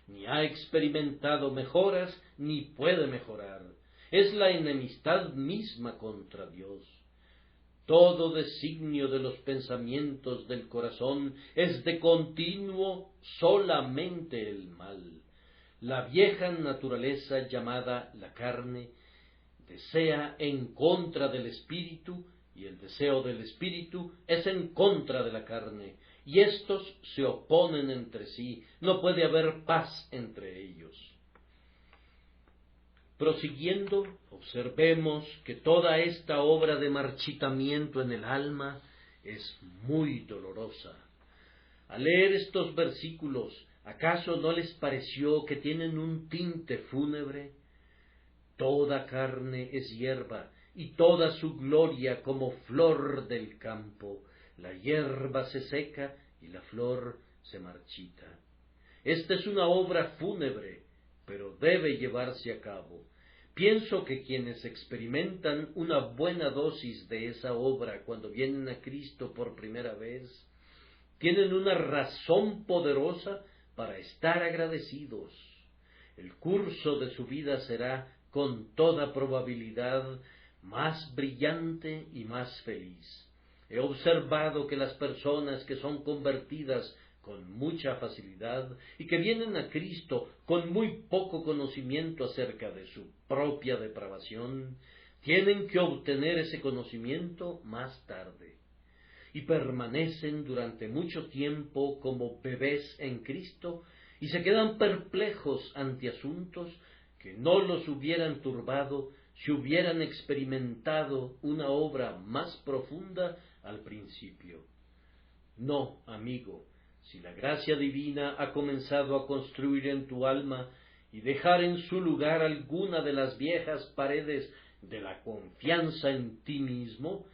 Ni ha experimentado mejoras, ni puede mejorar. Es la enemistad misma contra Dios. Todo designio de los pensamientos del corazón es de continuo solamente el mal. La vieja naturaleza llamada la carne desea en contra del espíritu, y el deseo del espíritu es en contra de la carne, y éstos se oponen entre sí, no puede haber paz entre ellos. Prosiguiendo, observemos que toda esta obra de marchitamiento en el alma es muy dolorosa. Al leer estos versículos, ¿acaso no les pareció que tienen un tinte fúnebre? Toda carne es hierba, y toda su gloria como flor del campo. La hierba se seca y la flor se marchita. Esta es una obra fúnebre, pero debe llevarse a cabo. Pienso que quienes experimentan una buena dosis de esa obra cuando vienen a Cristo por primera vez, tienen una razón poderosa para estar agradecidos. El curso de su vida será, con toda probabilidad, más brillante y más feliz. He observado que las personas que son convertidas con mucha facilidad y que vienen a Cristo con muy poco conocimiento acerca de su propia depravación, tienen que obtener ese conocimiento más tarde, y permanecen durante mucho tiempo como bebés en Cristo y se quedan perplejos ante asuntos que no los hubieran turbado si hubieran experimentado una obra más profunda al principio. No, amigo, si la gracia divina ha comenzado a construir en tu alma y dejar en su lugar alguna de las viejas paredes de la confianza en ti mismo,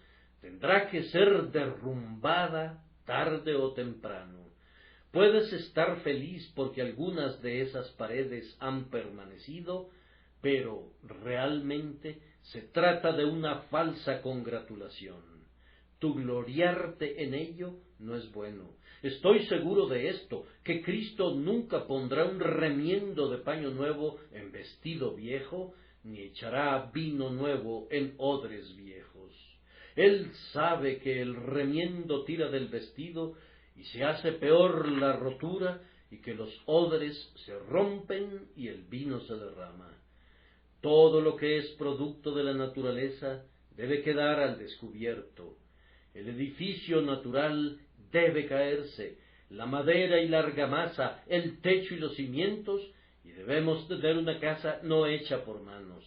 tendrá que ser derrumbada tarde o temprano. Puedes estar feliz porque algunas de esas paredes han permanecido, pero realmente se trata de una falsa congratulación. Tu gloriarte en ello no es bueno. Estoy seguro de esto, que Cristo nunca pondrá un remiendo de paño nuevo en vestido viejo, ni echará vino nuevo en odres viejos. Él sabe que el remiendo tira del vestido y se hace peor la rotura, y que los odres se rompen y el vino se derrama. Todo lo que es producto de la naturaleza debe quedar al descubierto. El edificio natural debe caerse, la madera y la argamasa, el techo y los cimientos, y debemos tener una casa no hecha por manos.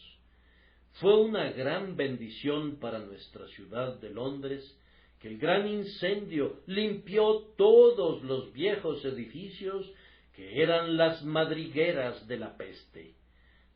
Fue una gran bendición para nuestra ciudad de Londres que el gran incendio limpió todos los viejos edificios que eran las madrigueras de la peste.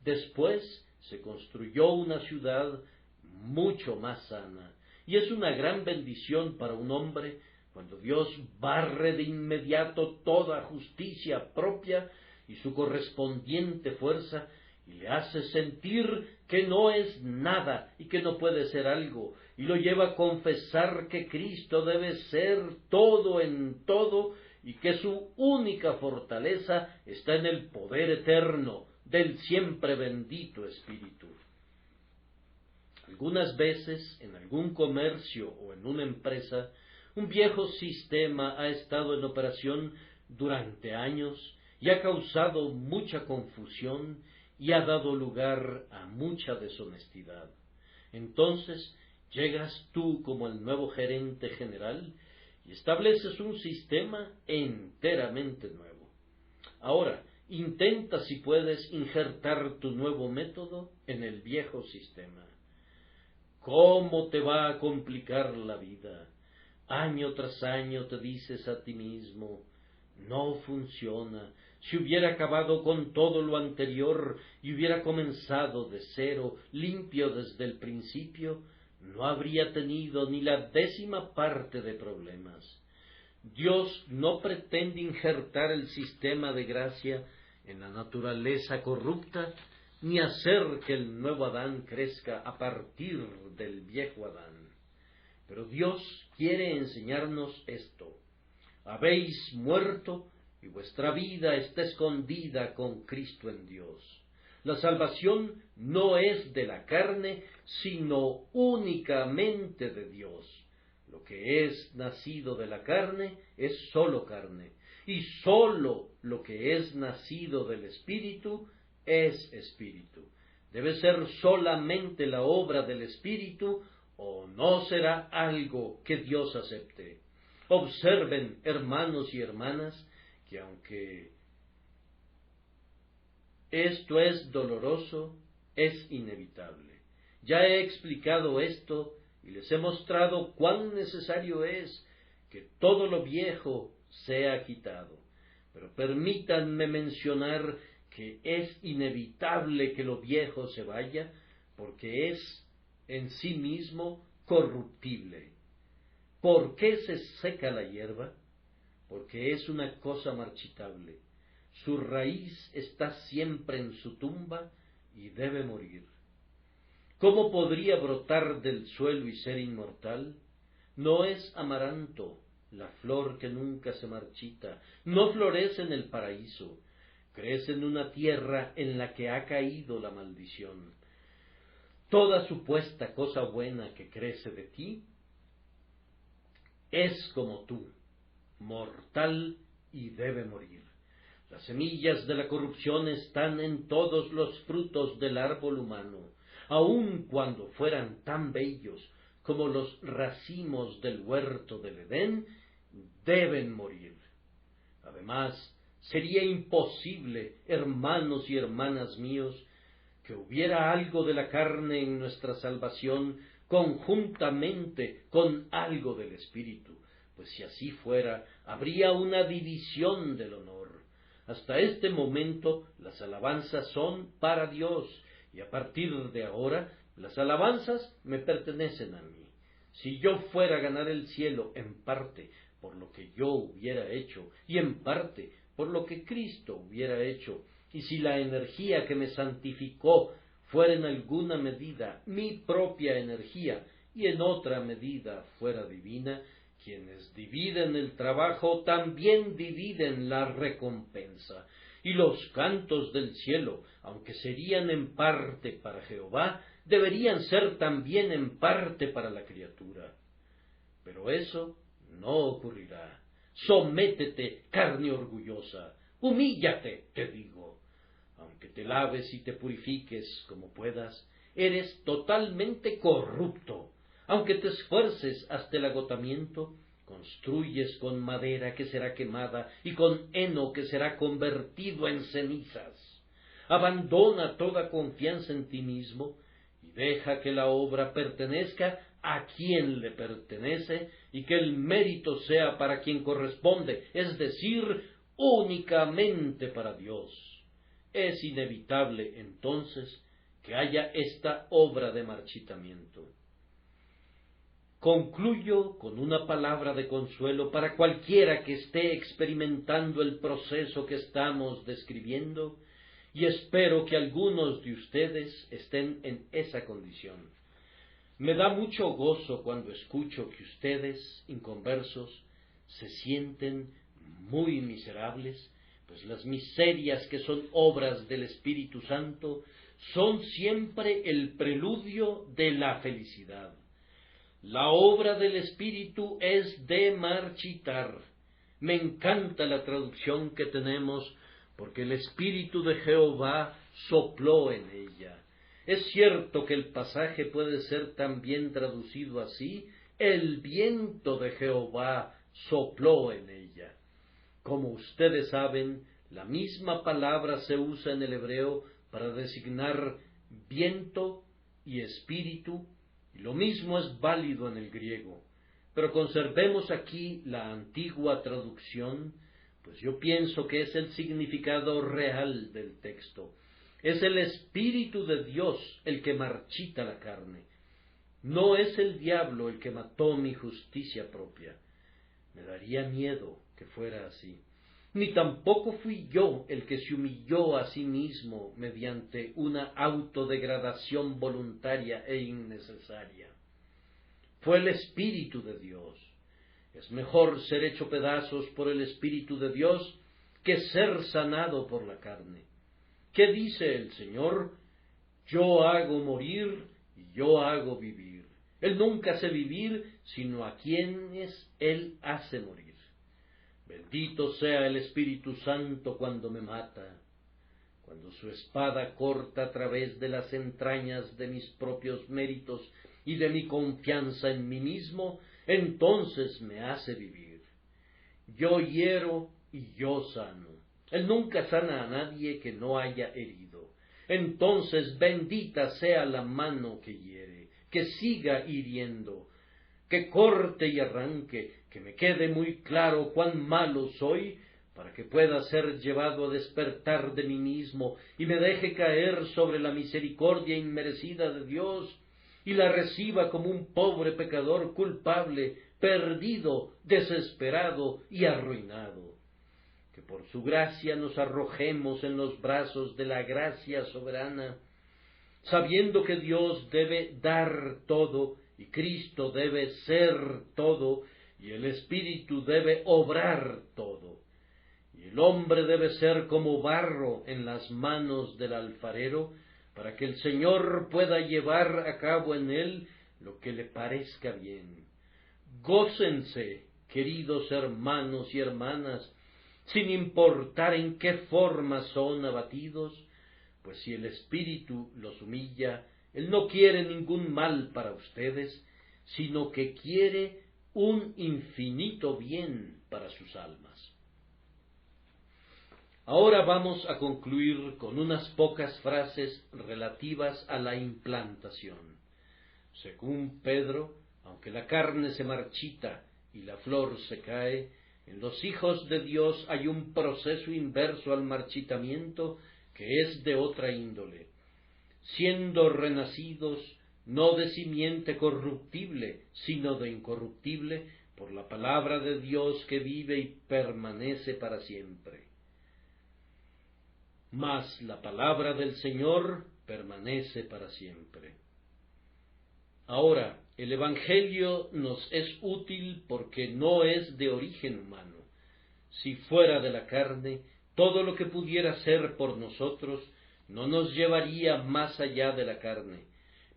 Después se construyó una ciudad mucho más sana, y es una gran bendición para un hombre cuando Dios barre de inmediato toda justicia propia y su correspondiente fuerza, y le hace sentir que no es nada y que no puede ser algo, y lo lleva a confesar que Cristo debe ser todo en todo, y que su única fortaleza está en el poder eterno del siempre bendito Espíritu. Algunas veces, en algún comercio o en una empresa, un viejo sistema ha estado en operación durante años y ha causado mucha confusión y ha dado lugar a mucha deshonestidad. Entonces llegas tú como el nuevo gerente general y estableces un sistema enteramente nuevo. Ahora, intenta si puedes injertar tu nuevo método en el viejo sistema. ¿Cómo te va a complicar la vida? Año tras año te dices a ti mismo, no funciona. Si hubiera acabado con todo lo anterior y hubiera comenzado de cero, limpio desde el principio, no habría tenido ni la 10ª parte de problemas. Dios no pretende injertar el sistema de gracia en la naturaleza corrupta, ni hacer que el nuevo Adán crezca a partir del viejo Adán. Pero Dios quiere enseñarnos esto. Habéis muerto y vuestra vida está escondida con Cristo en Dios. La salvación no es de la carne, sino únicamente de Dios. Lo que es nacido de la carne es sólo carne, y sólo lo que es nacido del Espíritu es Espíritu. Debe ser solamente la obra del Espíritu, o no será algo que Dios acepte. Observen, hermanos y hermanas, que aunque esto es doloroso, es inevitable. Ya he explicado esto y les he mostrado cuán necesario es que todo lo viejo sea quitado. Pero permítanme mencionar que es inevitable que lo viejo se vaya, porque es en sí mismo corruptible. ¿Por qué se seca la hierba? Porque es una cosa marchitable. Su raíz está siempre en su tumba y debe morir. ¿Cómo podría brotar del suelo y ser inmortal? No es amaranto, la flor que nunca se marchita, no florece en el paraíso, crece en una tierra en la que ha caído la maldición. Toda supuesta cosa buena que crece de ti es como tú, mortal y debe morir. Las semillas de la corrupción están en todos los frutos del árbol humano, aun cuando fueran tan bellos como los racimos del huerto del Edén, deben morir. Además, sería imposible, hermanos y hermanas míos, que hubiera algo de la carne en nuestra salvación conjuntamente con algo del Espíritu, pues si así fuera, habría una división del honor. Hasta este momento las alabanzas son para Dios, y a partir de ahora las alabanzas me pertenecen a mí. Si yo fuera a ganar el cielo en parte por lo que yo hubiera hecho, y en parte por lo que Cristo hubiera hecho, y si la energía que me santificó fuera en alguna medida mi propia energía y en otra medida fuera divina, quienes dividen el trabajo también dividen la recompensa. Y los cantos del cielo, aunque serían en parte para Jehová, deberían ser también en parte para la criatura. Pero eso no ocurrirá. Sométete, carne orgullosa, humíllate, te digo. Aunque te laves y te purifiques como puedas, eres totalmente corrupto. Aunque te esfuerces hasta el agotamiento, construyes con madera que será quemada y con heno que será convertido en cenizas. Abandona toda confianza en ti mismo y deja que la obra pertenezca a quien le pertenece y que el mérito sea para quien corresponde, es decir, únicamente para Dios. Es inevitable, entonces, que haya esta obra de marchitamiento. Concluyo con una palabra de consuelo para cualquiera que esté experimentando el proceso que estamos describiendo, y espero que algunos de ustedes estén en esa condición. Me da mucho gozo cuando escucho que ustedes, inconversos, se sienten muy miserables, pues las miserias que son obras del Espíritu Santo son siempre el preludio de la felicidad. La obra del Espíritu es de marchitar. Me encanta la traducción que tenemos, porque el Espíritu de Jehová sopló en ella. Es cierto que el pasaje puede ser también traducido así: el viento de Jehová sopló en ella. Como ustedes saben, la misma palabra se usa en el hebreo para designar viento y espíritu, y lo mismo es válido en el griego. Pero conservemos aquí la antigua traducción, pues yo pienso que es el significado real del texto. Es el Espíritu de Dios el que marchita la carne. No es el diablo el que mató mi justicia propia. Me daría miedo que fuera así. Ni tampoco fui yo el que se humilló a sí mismo mediante una autodegradación voluntaria e innecesaria. Fue el Espíritu de Dios. Es mejor ser hecho pedazos por el Espíritu de Dios que ser sanado por la carne. ¿Qué dice el Señor? Yo hago morir y yo hago vivir. Él nunca hace vivir, sino a quienes Él hace morir. Bendito sea el Espíritu Santo cuando me mata, cuando su espada corta a través de las entrañas de mis propios méritos y de mi confianza en mí mismo, entonces me hace vivir. Yo hiero y yo sano. Él nunca sana a nadie que no haya herido. Entonces bendita sea la mano que hiere, que siga hiriendo, que corte y arranque, que me quede muy claro cuán malo soy, para que pueda ser llevado a despertar de mí mismo y me deje caer sobre la misericordia inmerecida de Dios y la reciba como un pobre pecador culpable, perdido, desesperado y arruinado. Que por su gracia nos arrojemos en los brazos de la gracia soberana, sabiendo que Dios debe dar todo, y Cristo debe ser todo, y el Espíritu debe obrar todo. Y el hombre debe ser como barro en las manos del alfarero, para que el Señor pueda llevar a cabo en él lo que le parezca bien. Gócense, queridos hermanos y hermanas, sin importar en qué forma son abatidos, pues si el Espíritu los humilla, Él no quiere ningún mal para ustedes, sino que quiere un infinito bien para sus almas. Ahora vamos a concluir con unas pocas frases relativas a la implantación. Según Pedro, aunque la carne se marchita y la flor se cae, en los hijos de Dios hay un proceso inverso al marchitamiento que es de otra índole, siendo renacidos no de simiente corruptible, sino de incorruptible, por la palabra de Dios que vive y permanece para siempre. Mas la palabra del Señor permanece para siempre. Ahora, el Evangelio nos es útil porque no es de origen humano. Si fuera de la carne, todo lo que pudiera ser por nosotros no nos llevaría más allá de la carne.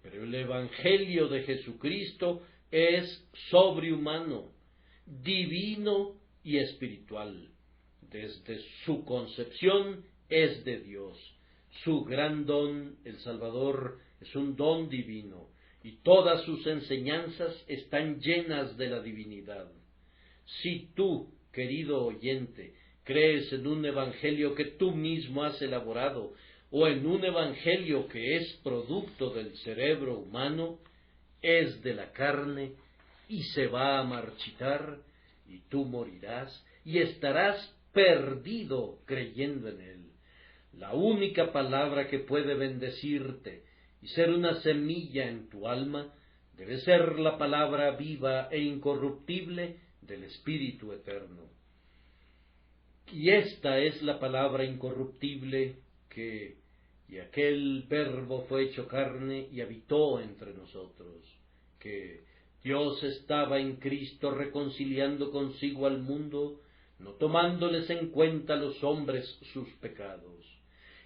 Pero el Evangelio de Jesucristo es sobrehumano, divino y espiritual. Desde su concepción es de Dios. Su gran don, el Salvador, es un don divino, y todas sus enseñanzas están llenas de la divinidad. Si tú, querido oyente, crees en un evangelio que tú mismo has elaborado, o en un evangelio que es producto del cerebro humano, es de la carne y se va a marchitar, y tú morirás y estarás perdido creyendo en él. La única palabra que puede bendecirte y ser una semilla en tu alma debe ser la palabra viva e incorruptible del Espíritu Eterno. Y esta es la palabra incorruptible y aquel Verbo fue hecho carne y habitó entre nosotros, que Dios estaba en Cristo reconciliando consigo al mundo, no tomándoles en cuenta a los hombres sus pecados.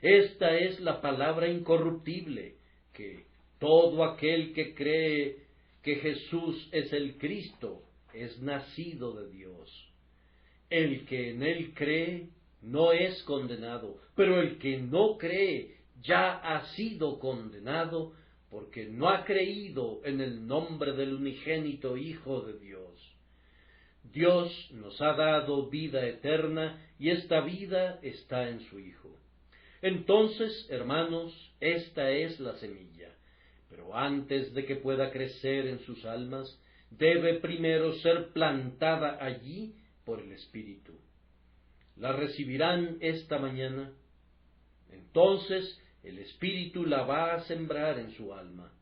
Esta es la palabra incorruptible, que todo aquel que cree que Jesús es el Cristo es nacido de Dios. El que en él cree no es condenado, pero el que no cree ya ha sido condenado porque no ha creído en el nombre del unigénito Hijo de Dios. Dios nos ha dado vida eterna y esta vida está en su Hijo. Entonces, hermanos, esta es la semilla, pero antes de que pueda crecer en sus almas, debe primero ser plantada allí por el Espíritu. La recibirán esta mañana. Entonces el Espíritu la va a sembrar en su alma.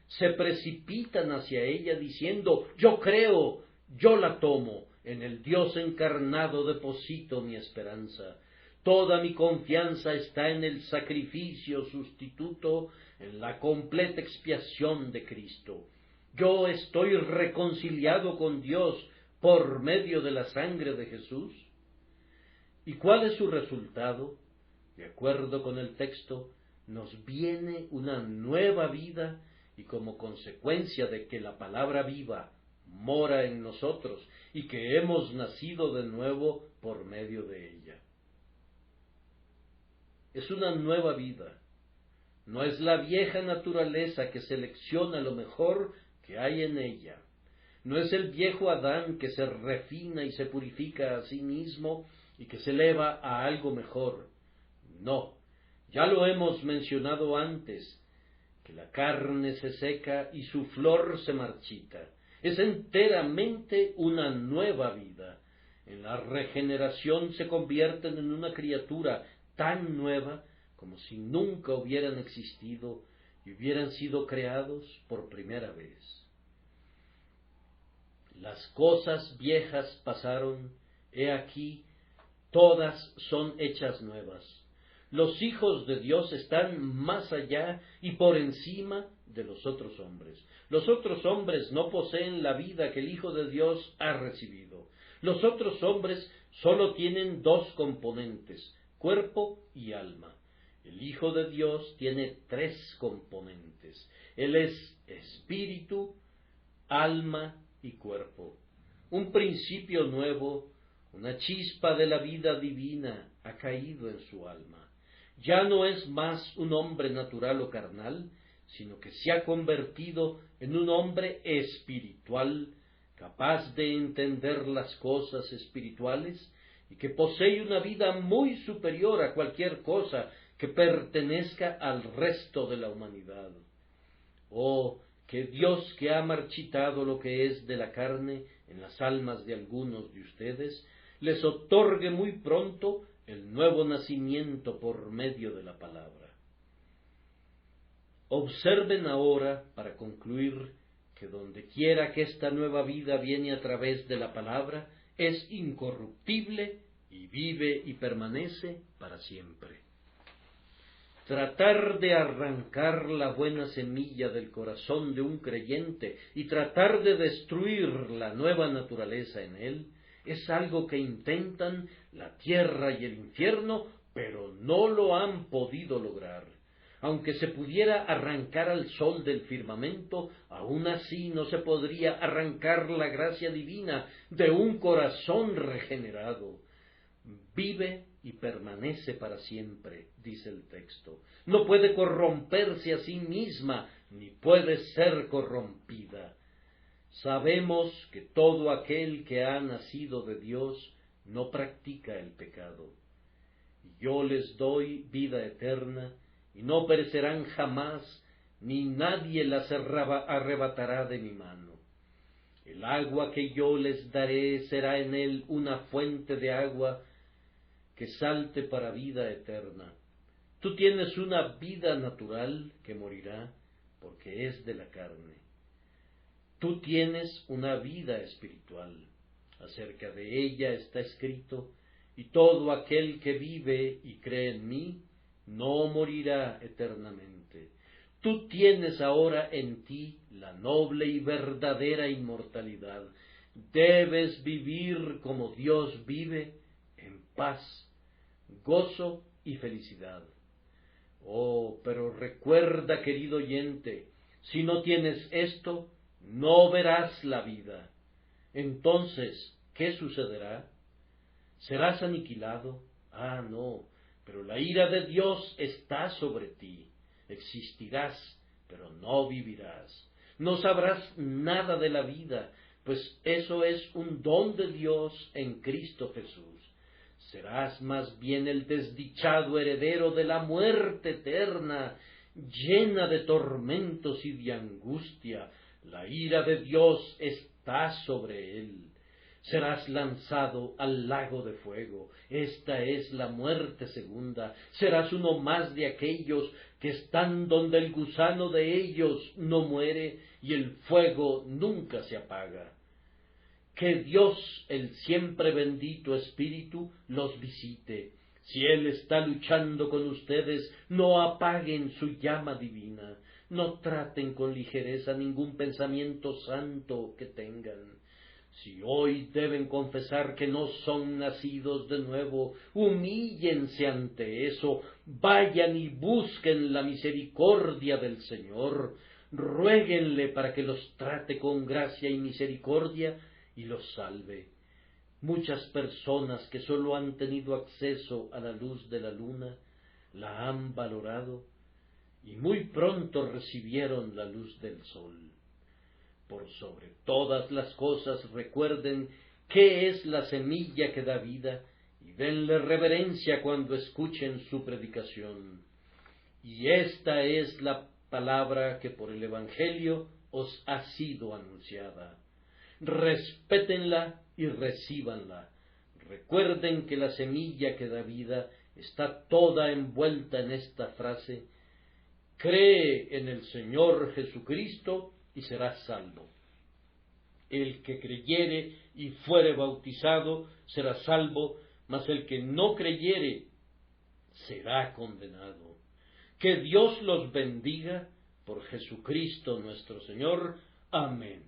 Se precipitan hacia ella diciendo: yo creo, yo la tomo, en el Dios encarnado deposito mi esperanza. Toda mi confianza está en el sacrificio sustituto, en la completa expiación de Cristo. Yo estoy reconciliado con Dios por medio de la sangre de Jesús. ¿Y cuál es su resultado? De acuerdo con el texto, nos viene una nueva vida y como consecuencia de que la palabra viva mora en nosotros y que hemos nacido de nuevo por medio de ella. Es una nueva vida. No es la vieja naturaleza que selecciona lo mejor que hay en ella. No es el viejo Adán que se refina y se purifica a sí mismo y que se eleva a algo mejor. No, ya lo hemos mencionado antes, que la carne se seca y su flor se marchita. Es enteramente una nueva vida. En la regeneración se convierten en una criatura tan nueva como si nunca hubieran existido y hubieran sido creados por primera vez. Las cosas viejas pasaron, he aquí, todas son hechas nuevas. Los hijos de Dios están más allá y por encima de los otros hombres. Los otros hombres no poseen la vida que el Hijo de Dios ha recibido. Los otros hombres solo tienen dos componentes, cuerpo y alma. El Hijo de Dios tiene tres componentes. Él es espíritu, alma y cuerpo. Un principio nuevo, una chispa de la vida divina ha caído en su alma. Ya no es más un hombre natural o carnal, sino que se ha convertido en un hombre espiritual, capaz de entender las cosas espirituales y que posee una vida muy superior a cualquier cosa que pertenezca al resto de la humanidad. Oh, que Dios, que ha marchitado lo que es de la carne en las almas de algunos de ustedes, les otorgue muy pronto el nuevo nacimiento por medio de la palabra. Observen ahora, para concluir, que donde quiera que esta nueva vida viene a través de la palabra, es incorruptible y vive y permanece para siempre. Tratar de arrancar la buena semilla del corazón de un creyente y tratar de destruir la nueva naturaleza en él es algo que intentan la tierra y el infierno, pero no lo han podido lograr. Aunque se pudiera arrancar al sol del firmamento, aún así no se podría arrancar la gracia divina de un corazón regenerado. Vive y permanece para siempre, dice el texto. No puede corromperse a sí misma, ni puede ser corrompida. Sabemos que todo aquel que ha nacido de Dios no practica el pecado. Yo les doy vida eterna, y no perecerán jamás, ni nadie las arrebatará de mi mano. El agua que yo les daré será en él una fuente de agua que salte para vida eterna. Tú tienes una vida natural que morirá, porque es de la carne. Tú tienes una vida espiritual. Acerca de ella está escrito: y todo aquel que vive y cree en mí, no morirá eternamente. Tú tienes ahora en ti la noble y verdadera inmortalidad. Debes vivir como Dios vive, en paz, gozo y felicidad. Oh, pero recuerda, querido oyente, si no tienes esto, no verás la vida. Entonces, ¿qué sucederá? ¿Serás aniquilado? Ah, no, pero la ira de Dios está sobre ti. Existirás, pero no vivirás. No sabrás nada de la vida, pues eso es un don de Dios en Cristo Jesús. Serás más bien el desdichado heredero de la muerte eterna, llena de tormentos y de angustia. La ira de Dios está sobre él. Serás lanzado al lago de fuego. Esta es la muerte segunda. Serás uno más de aquellos que están donde el gusano de ellos no muere y el fuego nunca se apaga. Que Dios, el siempre bendito Espíritu, los visite. Si Él está luchando con ustedes, no apaguen su llama divina. No traten con ligereza ningún pensamiento santo que tengan. Si hoy deben confesar que no son nacidos de nuevo, humíllense ante eso, vayan y busquen la misericordia del Señor, ruéguenle para que los trate con gracia y misericordia y los salve. Muchas personas que sólo han tenido acceso a la luz de la luna, la han valorado y muy pronto recibieron la luz del sol. Por sobre todas las cosas recuerden qué es la semilla que da vida y denle reverencia cuando escuchen su predicación. Y esta es la palabra que por el Evangelio os ha sido anunciada. Respétenla y recíbanla. Recuerden que la semilla que da vida está toda envuelta en esta frase: cree en el Señor Jesucristo y serás salvo. El que creyere y fuere bautizado será salvo, mas el que no creyere será condenado. Que Dios los bendiga por Jesucristo nuestro Señor. Amén.